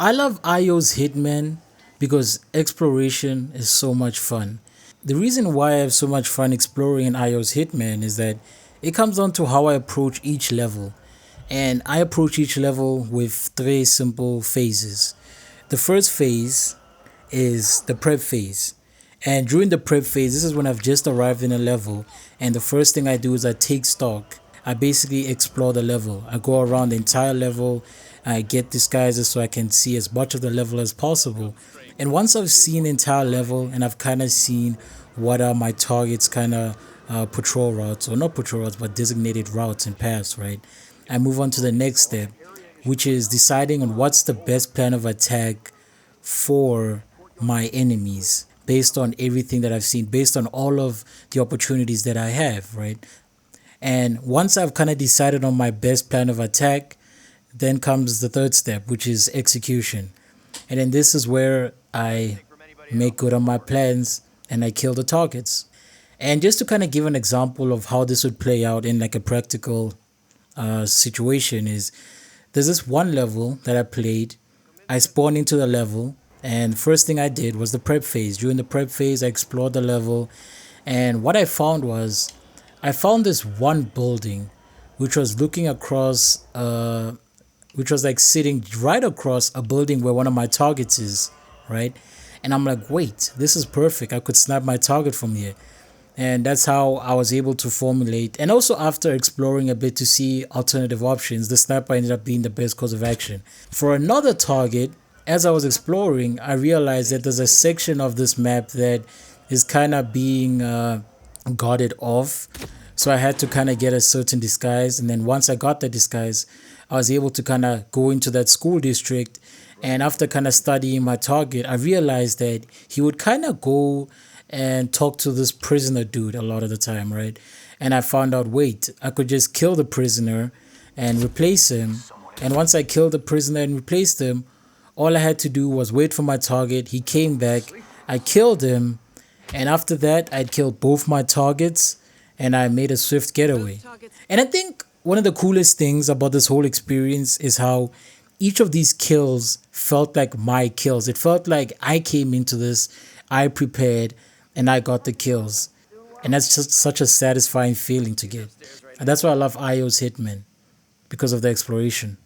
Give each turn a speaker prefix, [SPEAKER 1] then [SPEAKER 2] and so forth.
[SPEAKER 1] I love IO's Hitman because exploration is so much fun. The reason why I have so much fun exploring in IO's Hitman is that it comes down to how I approach each level. And I approach each level with three simple phases. The first phase is the prep phase. And during the prep phase, this is when I've just arrived in a level. And the first thing I do is I take stock. I basically explore the level. I go around the entire level. I get disguises so I can see as much of the level as possible. And once I've seen the entire level and I've kind of seen what are my targets, kind of patrol routes, or not patrol routes, but designated routes and paths, right? I move on to the next step, which is deciding on what's the best plan of attack for my enemies based on everything that I've seen, based on all of the opportunities that I have, right? And once I've kind of decided on my best plan of attack, then comes the third step, which is execution. And then this is where I make good on my plans and I kill the targets. And just to kind of give an example of how this would play out in like a practical situation is there's this one level that I played. I spawned into the level, and first thing I did was the prep phase. During the prep phase, I explored the level, and what I found was I found this one building which was looking across, which was like sitting right across a building where one of my targets is, right? And I'm like, wait, this is perfect. I could snap my target from here. And that's how I was able to formulate. And also, after exploring a bit to see alternative options, the sniper ended up being the best course of action. For another target, as I was exploring, I realized that there's a section of this map that is kind of being guarded off. So I had to kind of get a certain disguise. And then once I got the disguise, I was able to kind of go into that school district. And after kind of studying my target, I realized that he would kind of go and talk to this prisoner dude a lot of the time, right? And I found out, wait, I could just kill the prisoner and replace him. And once I killed the prisoner and replaced him, all I had to do was wait for my target. He came back, I killed him, and after that, I'd killed both my targets and I made a swift getaway. And I think one of the coolest things about this whole experience is how each of these kills felt like my kills. It felt like I came into this, I prepared, and I got the kills. And that's just such a satisfying feeling to get. And that's why I love IO's Hitman, because of the exploration.